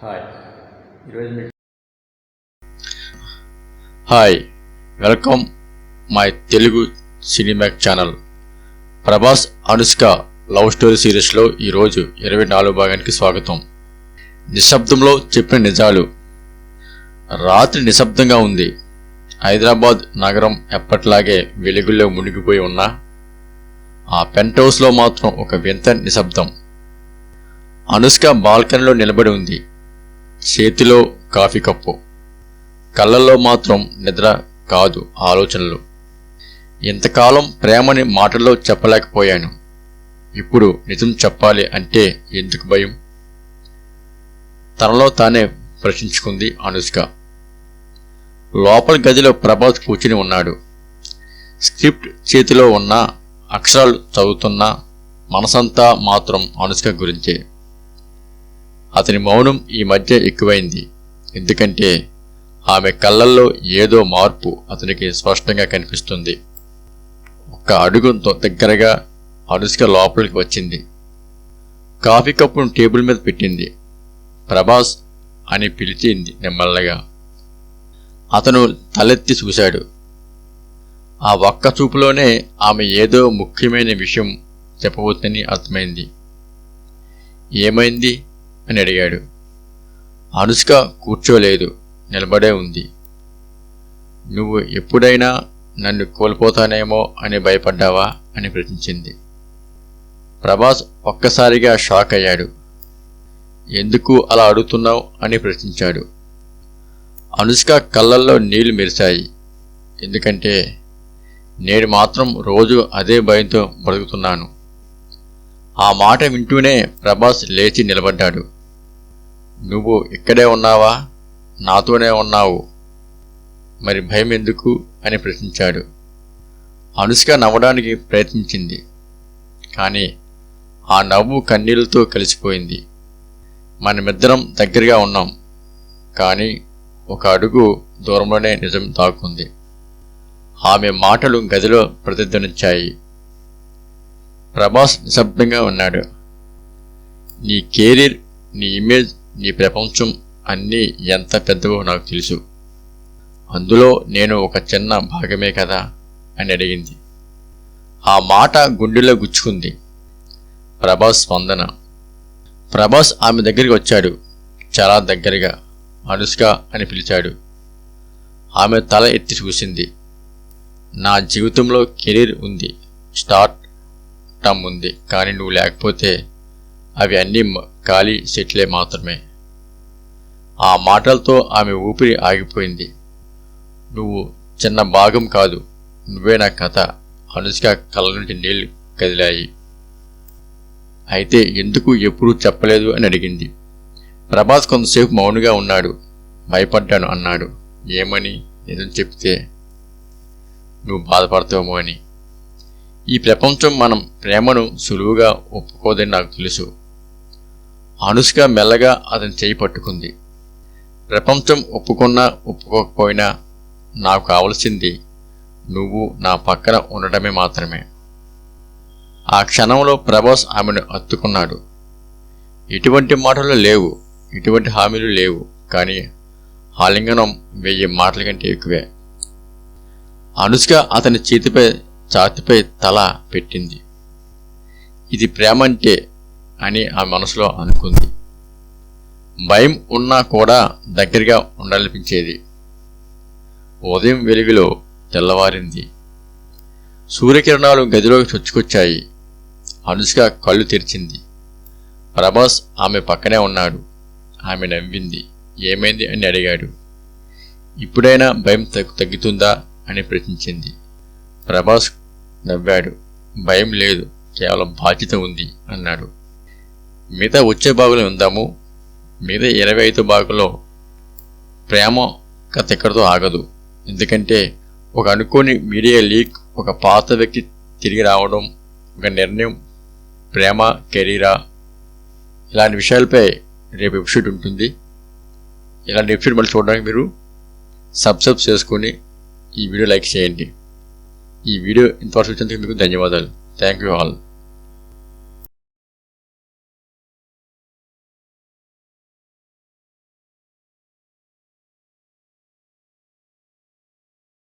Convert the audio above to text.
Hi ఈరోజు మీకు hi welcome my Telugu cinema channel. Prabhas Anushka love story సిరీస్లో ఈరోజు 24వ భాగానికి స్వాగతం. నిశ్శబ్దంలో చెప్పిన నిజాలు. రాత్రి నిశ్శబ్దంగా ఉంది. హైదరాబాద్ నగరం ఎప్పట్లాగే వెలుగుల్లో మునిగిపోయి ఉన్నా ఆ పెంట్ హౌస్లో మాత్రం ఒక వింత నిశ్శబ్దం. అనుష్క బాల్కనీలో నిలబడి ఉంది. చేతిలో కాఫీ కప్పు. కళ్ళల్లో మాత్రం నిద్ర కాదు, ఆలోచనలు. ఇంతకాలం ప్రేమని మాటల్లో చెప్పలేకపోయాను. ఇప్పుడు నిజం చెప్పాలి అంటే ఎందుకు భయం? తనలో తానే ప్రశ్నించుకుంది అనుష్క. లోపల గదిలో ప్రభాస్ కూర్చుని ఉన్నాడు. స్క్రిప్ట్ చేతిలో ఉన్న అక్షరాలు చదువుతున్నా మనసంతా మాత్రం అనుష్క గురించే. అతని మౌనం ఈ మధ్య ఎక్కువైంది. ఎందుకంటే ఆమె కళ్ళల్లో ఏదో మార్పు అతనికి స్పష్టంగా కనిపిస్తుంది. ఒక్క అడుగు దగ్గరగా అనుష్క లోపలికి వచ్చింది. కాఫీ కప్పును టేబుల్ మీద పెట్టింది. ప్రభాస్ అని పిలిచింది నెమ్మల్లగా. అతను తలెత్తి చూశాడు. ఆ ఒక్క చూపులోనే ఆమె ఏదో ముఖ్యమైన విషయం చెప్పబోతుందని అర్థమైంది. ఏమైంది అని అడిగాడు. అనుష్క కూర్చోలేదు, నిలబడే ఉంది. నువ్వు ఎప్పుడైనా నన్ను కోల్పోతానేమో అని భయపడ్డావా అని ప్రశ్నించింది. ప్రభాస్ ఒక్కసారిగా షాక్ అయ్యాడు. ఎందుకు అలా అడుగుతున్నావు అని ప్రశ్నించాడు. అనుష్క కళ్ళల్లో నీళ్లు మెరిశాయి. ఎందుకంటే నేను మాత్రం రోజు అదే భయంతో బ్రతుకుతున్నాను. ఆ మాట వింటూనే ప్రభాస్ లేచి నిలబడ్డాడు. నువ్వు ఇక్కడే ఉన్నావా? నాతోనే ఉన్నావు, మరి భయం ఎందుకు అని ప్రశ్నించాడు. అనుష్క నవ్వడానికి ప్రయత్నించింది. కానీ ఆ నవ్వు కన్నీళ్లతో కలిసిపోయింది. మనమిద్దరం దగ్గరగా ఉన్నాం, కానీ ఒక అడుగు దూరంలోనే నిజం దాక్కుంది. ఆమె మాటలు గదిలో ప్రతిధ్వనించాయి. ప్రభాస్ నిశ్శబ్దంగా ఉన్నాడు. నీ కెరీర్, నీ ఇమేజ్, నీ ప్రపంచం అన్నీ ఎంత పెద్దవో నాకు తెలుసు. అందులో నేను ఒక చిన్న భాగమే కదా అని అడిగింది. ఆ మాట గుండెలో గుచ్చుకుంది. ప్రభాస్ స్పందన. ప్రభాస్ ఆమె దగ్గరికి వచ్చాడు. చాలా దగ్గరగా. అనుష్క అని పిలిచాడు. ఆమె తల ఎత్తి చూసింది. నా జీవితంలో కెరీర్ ఉంది, స్టార్ట్ టమ్ ఉంది, కానీ నువ్వు లేకపోతే అవి అన్నీ ఖాళీ సెట్లే మాత్రమే. ఆ మాటలతో ఆమె ఊపిరి ఆగిపోయింది. నువ్వు చిన్న భాగం కాదు, నువ్వే నా కథ. అనుష్క కళ్ళ నుంచి నీళ్లు కదిలాయి. అయితే ఎందుకు ఎప్పుడూ చెప్పలేదు అని అడిగింది. ప్రభాస్ కొంతసేపు మౌనంగా ఉన్నాడు. భయపడ్డాను అన్నాడు. ఏమని? నిజం చెప్తే నువ్వు బాధపడతావేమో అని. ఈ ప్రపంచం మనం ప్రేమను సులువుగా ఒప్పుకోదని నాకు తెలుసు. అనుష్క మెల్లగా అతని చేయి పట్టుకుంది. ప్రపంచం ఒప్పుకున్నా ఒప్పుకోకపోయినా నాకు కావలసింది నువ్వు నా పక్కన ఉండటమే మాత్రమే. ఆ క్షణంలో ప్రభాస్ ఆమెను హత్తుకున్నాడు. ఇటువంటి మాటలు లేవు, ఇటువంటి హామీలు లేవు, కానీ ఆలింగనం 1000 మాటల కంటే ఎక్కువే. అనుష్క అతని ఛాతిపై తల పెట్టింది. ఇది ప్రేమంటే అని ఆ మనసులో అనుకుంది. భయం ఉన్నా కూడా దగ్గరగా ఉండాలనిపించేది. ఉదయం వెలుగులో తెల్లవారింది. సూర్యకిరణాలు గదిలోకి చొచ్చుకొచ్చాయి. అనుష్క కళ్ళు తెరిచింది. ప్రభాస్ ఆమె పక్కనే ఉన్నాడు. ఆమె నవ్వింది. ఏమైంది అని అడిగాడు. ఇప్పుడైనా భయం తగ్గుతుందా అని ప్రశ్నించింది. ప్రభాస్ నవ్వాడు. భయం లేదు, కేవలం బాధ్యత ఉంది అన్నాడు. మిగతా వచ్చే భాగంలో ఉందాము. మిగతా 25 భాగంలో ప్రేమ కథ ఎక్కడితో ఆగదు. ఎందుకంటే ఒక అనుకోని మీడియా లీక్, ఒక పాత వ్యక్తి తిరిగి రావడం, ఒక నిర్ణయం, ప్రేమ, కెరీరా, ఇలాంటి విషయాలపై రేపు ఎపిసోడ్ ఉంటుంది. ఇలాంటి ఎపిసోడ్ మళ్ళీ చూడడానికి మీరు సబ్స్క్రైబ్ చేసుకొని ఈ వీడియో లైక్ చేయండి. ఈ వీడియో ఇంతవరకు చూసినందుకు మీకు ధన్యవాదాలు. Thank you all.